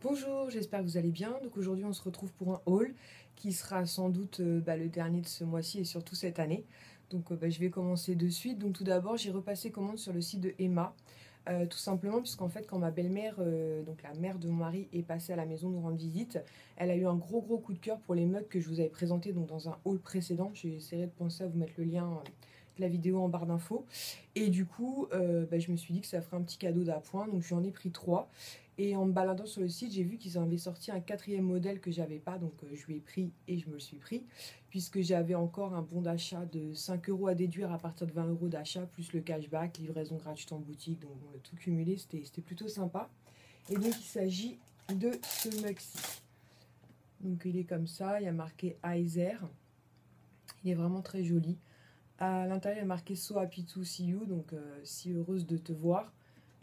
Bonjour, j'espère que vous allez bien. Donc aujourd'hui on se retrouve pour un haul qui sera sans doute le dernier de ce mois-ci et surtout cette année. Donc je vais commencer de suite. Donc tout d'abord j'ai repassé commande sur le site de Emma. Tout simplement puisqu'en fait quand ma belle-mère, donc la mère de mon mari, est passée à la maison nous rendre visite, elle a eu un gros coup de cœur pour les mugs que je vous avais présentés donc dans un haul précédent. J'essaierai de penser à vous mettre le lien de la vidéo en barre d'infos. Et du coup je me suis dit que ça ferait un petit cadeau d'appoint. Donc j'en ai pris 3. Et en me baladant sur le site, j'ai vu qu'ils avaient sorti un quatrième modèle que j'avais pas, donc je lui ai pris et je me le suis pris, puisque j'avais encore un bon d'achat de 5 euros à déduire à partir de 20 euros d'achat, plus le cashback, livraison gratuite en boutique, donc bon, le tout cumulé, c'était plutôt sympa. Et donc il s'agit de ce mug-ci. Donc il est comme ça, il y a marqué Aizer, il est vraiment très joli. À l'intérieur, il y a marqué So happy to see you, donc si heureuse de te voir.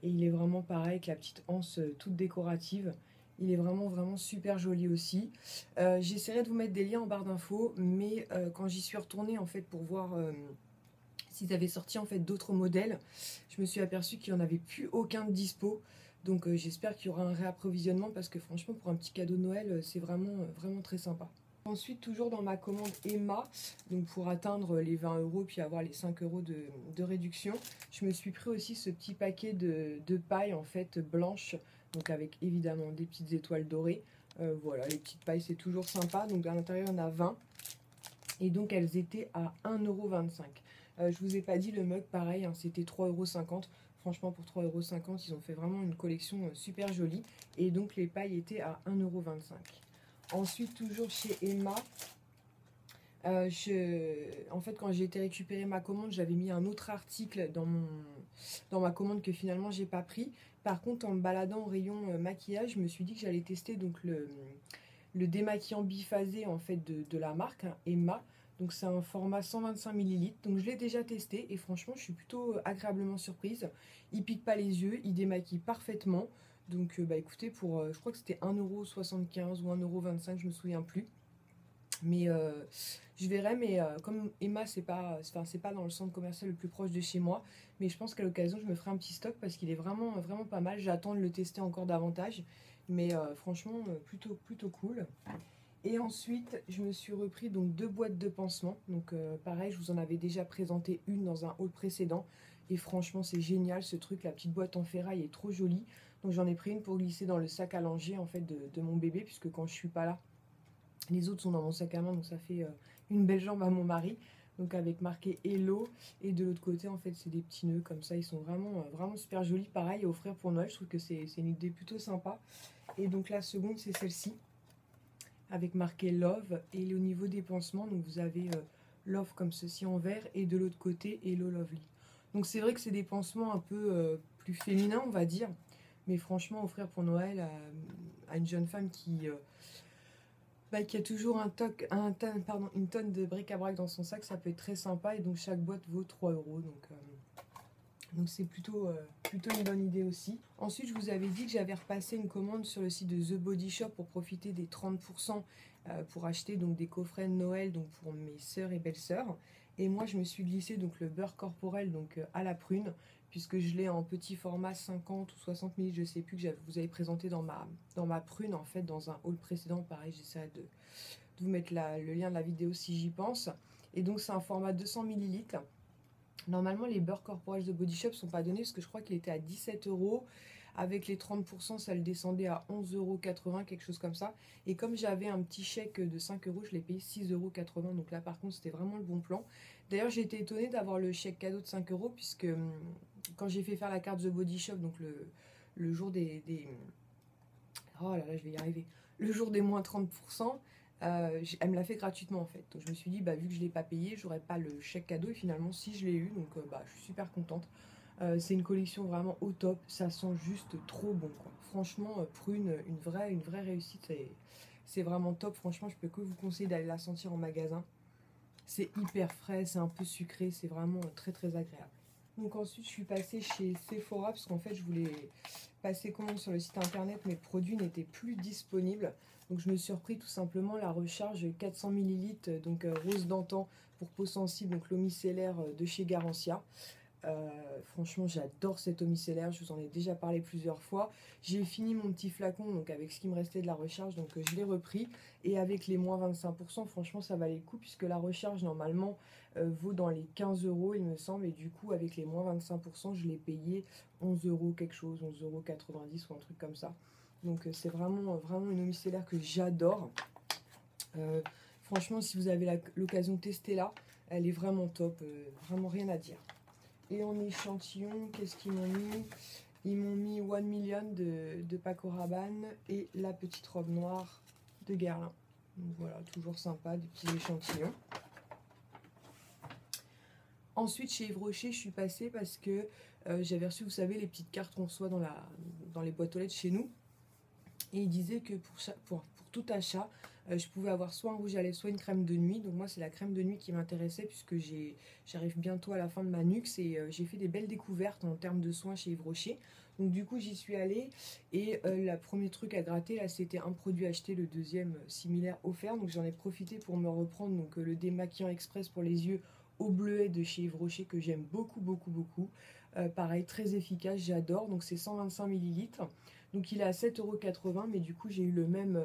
Et il est vraiment pareil avec la petite anse toute décorative. Il est vraiment super joli aussi. J'essaierai de vous mettre des liens en barre d'infos, mais quand j'y suis retournée en fait pour voir s'ils avaient sorti en fait d'autres modèles, je me suis aperçue qu'il n'y en avait plus aucun de dispo. Donc j'espère qu'il y aura un réapprovisionnement parce que franchement pour un petit cadeau de Noël, c'est vraiment très sympa. Ensuite, toujours dans ma commande Emma, donc pour atteindre les 20 euros puis avoir les 5 euros de réduction, je me suis pris aussi ce petit paquet de pailles en fait blanches, donc avec évidemment des petites étoiles dorées. Voilà, les petites pailles c'est toujours sympa. Donc à l'intérieur, il y en a 20 et donc elles étaient à 1,25 €. Je vous ai pas dit le mug pareil, hein, c'était 3,50 €. Franchement, pour 3,50 €, ils ont fait vraiment une collection super jolie. Et donc les pailles étaient à 1,25 €. Ensuite, toujours chez Emma, en fait, quand j'ai été récupérer ma commande, j'avais mis un autre article dans ma commande que finalement j'ai pas pris. Par contre, en me baladant au rayon maquillage, je me suis dit que j'allais tester donc le démaquillant biphasé en fait de la marque, hein, Emma. Donc c'est un format 125 millilitres. Donc je l'ai déjà testé et franchement je suis plutôt agréablement surprise. Il pique pas les yeux, il démaquille parfaitement. Donc écoutez, pour je crois que c'était 1,75 € ou 1,25 €, je me souviens plus. Mais je verrai, mais comme Emma, c'est pas dans le centre commercial le plus proche de chez moi, mais je pense qu'à l'occasion, je me ferai un petit stock parce qu'il est vraiment pas mal. J'attends de le tester encore davantage, mais franchement, plutôt cool. Et ensuite, je me suis repris donc 2 boîtes de pansements. Donc pareil, je vous en avais déjà présenté une dans un haul précédent. Et franchement, c'est génial ce truc. La petite boîte en ferraille est trop jolie. Donc j'en ai pris une pour glisser dans le sac à langer en fait de mon bébé, puisque quand je suis pas là, les autres sont dans mon sac à main, donc ça fait une belle jambe à mon mari. Donc avec marqué Hello. Et de l'autre côté, en fait, c'est des petits nœuds comme ça. Ils sont vraiment super jolis. Pareil, à offrir pour Noël, je trouve que c'est une idée plutôt sympa. Et donc la seconde, c'est celle-ci, avec marqué Love. Et au niveau des pansements, donc vous avez Love comme ceci en vert. Et de l'autre côté, Hello Lovely. Donc c'est vrai que c'est des pansements un peu plus féminins, on va dire. Mais franchement, offrir pour Noël à une jeune femme qui a toujours une tonne de bric-à-brac dans son sac, ça peut être très sympa. Et donc chaque boîte vaut 3 euros. Donc c'est plutôt une bonne idée aussi. Ensuite, je vous avais dit que j'avais repassé une commande sur le site de The Body Shop pour profiter des 30% pour acheter donc des coffrets de Noël donc pour mes sœurs et belles-sœurs. Et moi, je me suis glissé donc le beurre corporel donc à la prune, puisque je l'ai en petit format 50 ou 60 ml, je sais plus, que vous avez présenté dans ma prune en fait dans un haul précédent. Pareil, j'essaierai de vous mettre le lien de la vidéo si j'y pense. Et donc c'est un format 200 millilitres. Normalement, les beurres corporels de Body Shop sont pas donnés parce que je crois qu'il était à 17 euros. Avec les 30%, ça le descendait à 11,80 €, quelque chose comme ça. Et comme j'avais un petit chèque de 5 euros, je l'ai payé 6,80 €. Donc là, par contre, c'était vraiment le bon plan. D'ailleurs, j'ai été étonnée d'avoir le chèque cadeau de 5 euros, puisque quand j'ai fait faire la carte The Body Shop, donc le jour oh là là, je vais y arriver. Le jour des moins 30%, elle me l'a fait gratuitement en fait. Donc je me suis dit, bah, vu que je ne l'ai pas payé, j'aurais pas le chèque cadeau. Et finalement, si je l'ai eu, donc je suis super contente. C'est une collection vraiment au top. Ça sent juste trop bon, quoi. Franchement, Prune, une vraie réussite. C'est vraiment top. Franchement, je peux que vous conseiller d'aller la sentir en magasin. C'est hyper frais, c'est un peu sucré. C'est vraiment très agréable. Donc ensuite, je suis passée chez Sephora parce qu'en fait, je voulais passer commande sur le site internet. Mes produits n'étaient plus disponibles. Donc je me suis repris tout simplement la recharge 400 millilitres, donc rose d'antan pour peau sensible, donc l'eau micellaire de chez Garancia. Franchement, j'adore cet eau micellaire, je vous en ai déjà parlé plusieurs fois. J'ai fini mon petit flacon donc avec ce qui me restait de la recharge, donc je l'ai repris. Et avec les moins 25%, franchement, ça valait le coup puisque la recharge, normalement, vaut dans les 15 euros, il me semble. Et du coup, avec les moins 25%, je l'ai payé 11 euros quelque chose, 11,90 € ou un truc comme ça. Donc c'est vraiment, vraiment une eau micellaire que j'adore. Franchement, si vous avez l'occasion de tester là, elle est vraiment top, vraiment rien à dire. Et en échantillon, qu'est-ce qu'ils m'ont mis? Ils m'ont mis One Million de Paco Rabanne et la petite robe noire de Guerlain. Donc voilà, toujours sympa, des petits échantillons. Ensuite, chez Yves Rocher, je suis passée parce que j'avais reçu, vous savez, les petites cartes qu'on reçoit dans les boîtes aux lettres chez nous. Et il disait que pour tout achat, je pouvais avoir soit un rouge à lèvres, soit une crème de nuit. Donc moi, c'est la crème de nuit qui m'intéressait puisque j'arrive bientôt à la fin de ma NUX et j'ai fait des belles découvertes en termes de soins chez Yves Rocher. Donc du coup, j'y suis allée et le premier truc à gratter, là, c'était un produit acheté, le deuxième similaire offert. Donc j'en ai profité pour me reprendre donc, le démaquillant express pour les yeux au bleuet de chez Yves Rocher que j'aime beaucoup, beaucoup, beaucoup. Pareil, très efficace, j'adore. Donc c'est 125 millilitres. Donc il est à 7,80 €, mais du coup j'ai eu le même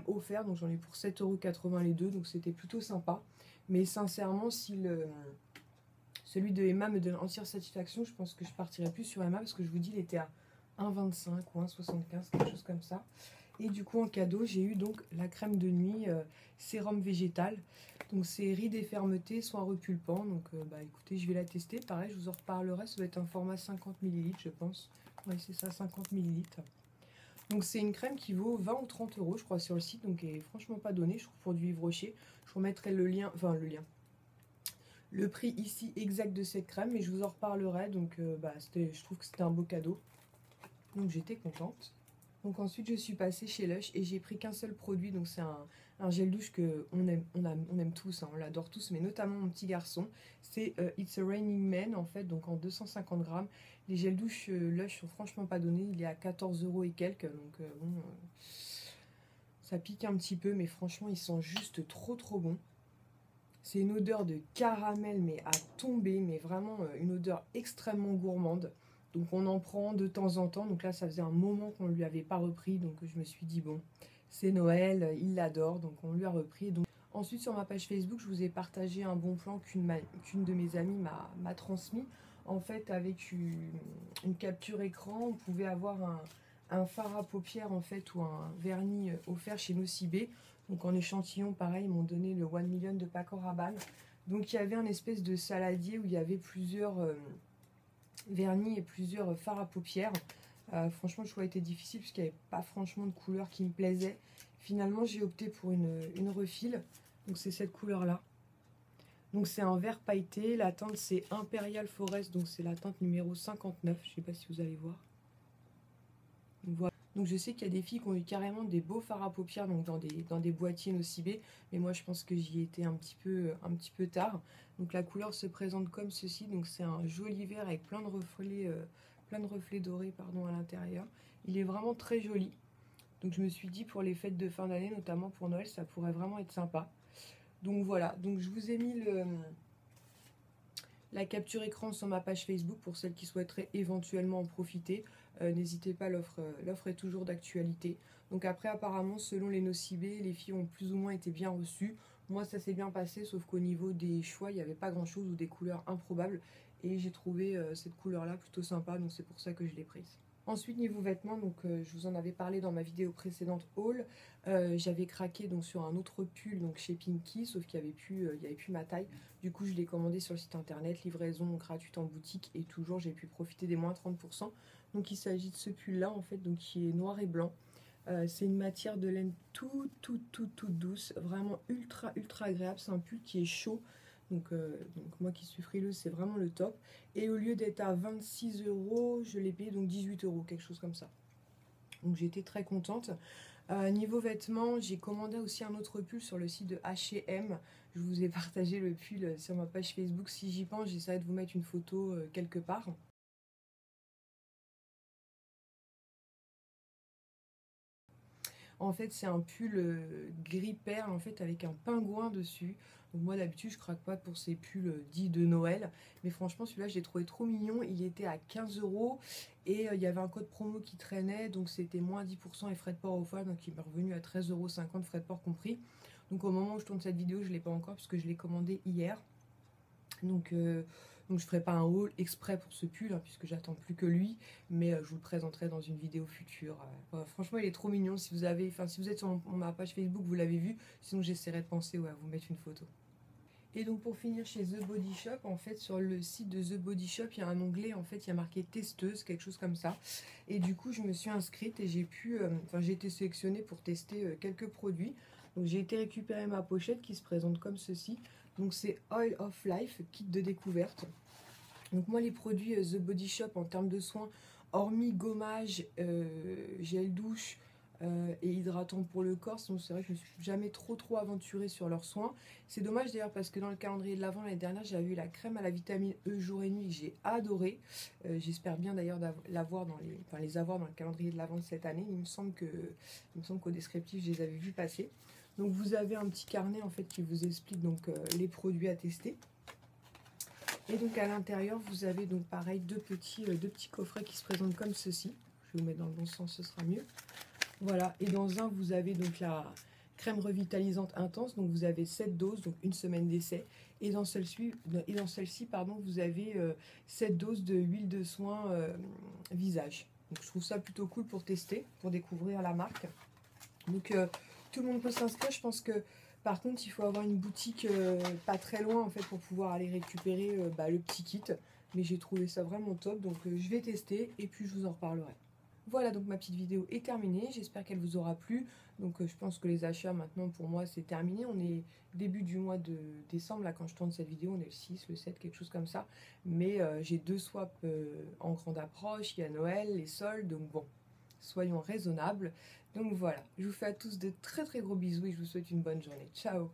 offert, donc j'en ai pour 7,80 € les deux, donc c'était plutôt sympa. Mais sincèrement, si celui de Emma me donne entière satisfaction, je pense que je partirai plus sur Emma, parce que je vous dis, il était à 1,25 ou 1,75, quelque chose comme ça. Et du coup en cadeau, j'ai eu donc la crème de nuit sérum végétal. Donc c'est rides et fermeté, soin repulpant. Donc bah écoutez, je vais la tester. Pareil, je vous en reparlerai. Ça va être un format 50 millilitres, je pense. Oui, c'est ça, 50 millilitres. Donc c'est une crème qui vaut 20 ou 30 € je crois sur le site, donc elle est franchement pas donnée, je trouve, pour du Yves Rocher. Je vous remettrai le lien, le prix ici exact de cette crème, mais je vous en reparlerai. Donc bah, je trouve que c'était un beau cadeau, donc j'étais contente. Donc ensuite je suis passée chez Lush et j'ai pris qu'un seul produit, donc c'est un gel douche que on aime tous, hein, on l'adore tous, mais notamment mon petit garçon. C'est It's a Raining Man en fait, donc en 250 grammes. Les gels douche Lush sont franchement pas donnés, il est à 14 € et quelques, donc bon, ça pique un petit peu, mais franchement ils sont juste trop trop bons. C'est une odeur de caramel mais à tomber, mais vraiment une odeur extrêmement gourmande. Donc on en prend de temps en temps. Donc là, ça faisait un moment qu'on ne lui avait pas repris. Donc je me suis dit, bon, c'est Noël, il l'adore. Donc on lui a repris. Donc ensuite, sur ma page Facebook, je vous ai partagé un bon plan qu'une de mes amies m'a transmis. En fait, avec une capture écran, on pouvait avoir un fard à paupières en fait, ou un vernis offert chez Nocibé. Donc en échantillon, pareil, ils m'ont donné le One Million de Paco Rabanne. Donc il y avait un espèce de saladier où il y avait plusieurs vernis et plusieurs fards à paupières. Franchement, le choix était difficile puisqu'il n'y avait pas franchement de couleur qui me plaisait. Finalement, j'ai opté pour une refill. Donc c'est cette couleur-là. Donc c'est un vert pailleté. La teinte c'est Imperial Forest. Donc c'est la teinte numéro 59. Je ne sais pas si vous allez voir. Donc, voilà. Donc je sais qu'il y a des filles qui ont eu carrément des beaux fards à paupières donc dans des boîtiers Nocibé, mais moi je pense que j'y étais un petit peu tard. Donc la couleur se présente comme ceci, donc c'est un joli vert avec plein de reflets dorés pardon, à l'intérieur. Il est vraiment très joli. Donc je me suis dit pour les fêtes de fin d'année, notamment pour Noël, ça pourrait vraiment être sympa. Donc voilà, donc je vous ai mis la capture écran sur ma page Facebook pour celles qui souhaiteraient éventuellement en profiter. N'hésitez pas, l'offre est toujours d'actualité. Donc après, apparemment, selon les Nocibé, les filles ont plus ou moins été bien reçues. Moi, ça s'est bien passé, sauf qu'au niveau des choix, il n'y avait pas grand-chose ou des couleurs improbables. Et j'ai trouvé cette couleur-là plutôt sympa, donc c'est pour ça que je l'ai prise. Ensuite, niveau vêtements, donc je vous en avais parlé dans ma vidéo précédente haul. J'avais craqué donc sur un autre pull donc chez Pinky, sauf qu'il n'y avait plus ma taille. Du coup, je l'ai commandé sur le site internet, livraison gratuite en boutique et toujours j'ai pu profiter des moins 30%. Donc il s'agit de ce pull là en fait, donc qui est noir et blanc. C'est une matière de laine toute douce, vraiment ultra agréable. C'est un pull qui est chaud. Donc moi qui suis frileuse, c'est vraiment le top. Et au lieu d'être à 26 €, je l'ai payé donc 18 €, quelque chose comme ça. Donc j'étais très contente. Niveau vêtements, j'ai commandé aussi un autre pull sur le site de H&M. Je vous ai partagé le pull sur ma page Facebook. Si j'y pense, j'essaierai de vous mettre une photo quelque part. En fait, c'est un pull gris perle en fait avec un pingouin dessus. Donc moi d'habitude je craque pas pour ces pulls dits de Noël, mais franchement celui-là je l'ai trouvé trop mignon. Il était à 15 € et il y avait un code promo qui traînait, donc c'était moins 10% et frais de port offert, donc il m'est revenu à 13,50 € frais de port compris. Donc au moment où je tourne cette vidéo je l'ai pas encore puisque je l'ai commandé hier. Donc je ferai pas un haul exprès pour ce pull hein, puisque j'attends plus que lui, mais je vous le présenterai dans une vidéo future. Franchement il est trop mignon. Si vous êtes sur ma page Facebook vous l'avez vu, sinon j'essaierai de penser à vous mettre une photo. Et donc pour finir chez The Body Shop, en fait sur le site de The Body Shop il y a un onglet, en fait il y a marqué testeuse, quelque chose comme ça, et du coup je me suis inscrite et j'ai été sélectionnée pour tester quelques produits. Donc j'ai été récupérer ma pochette qui se présente comme ceci. Donc c'est Oil of Life, kit de découverte. Donc moi les produits The Body Shop en termes de soins, hormis gommage, gel douche et hydratant pour le corps, sinon c'est vrai que je ne me suis jamais trop aventurée sur leurs soins. C'est dommage d'ailleurs parce que dans le calendrier de l'Avent l'année dernière j'avais eu la crème à la vitamine E jour et nuit que j'ai adoré. J'espère bien d'ailleurs l'avoir les avoir dans le calendrier de l'Avent de cette année. Il me semble qu'au descriptif je les avais vus passer. Donc vous avez un petit carnet en fait qui vous explique donc les produits à tester. Et donc à l'intérieur vous avez donc pareil deux petits coffrets qui se présentent comme ceci. Je vais vous mettre dans le bon sens, ce sera mieux. Voilà, et dans un vous avez donc la crème revitalisante intense, donc vous avez 7 doses, donc une semaine d'essai. Et dans celle-ci, vous avez 7 doses de huile de soin visage. Donc je trouve ça plutôt cool pour tester, pour découvrir la marque. Donc tout le monde peut s'inscrire. Je pense que par contre il faut avoir une boutique pas très loin en fait pour pouvoir aller récupérer le petit kit. Mais j'ai trouvé ça vraiment top, donc je vais tester et puis je vous en reparlerai. Voilà, donc ma petite vidéo est terminée, j'espère qu'elle vous aura plu. Donc je pense que les achats maintenant pour moi c'est terminé. On est début du mois de décembre, là quand je tourne cette vidéo on est le 6, le 7, quelque chose comme ça. Mais j'ai 2 swaps en grande approche, il y a Noël, les soldes, donc bon, soyons raisonnables. Donc voilà, je vous fais à tous de très gros bisous et je vous souhaite une bonne journée. Ciao!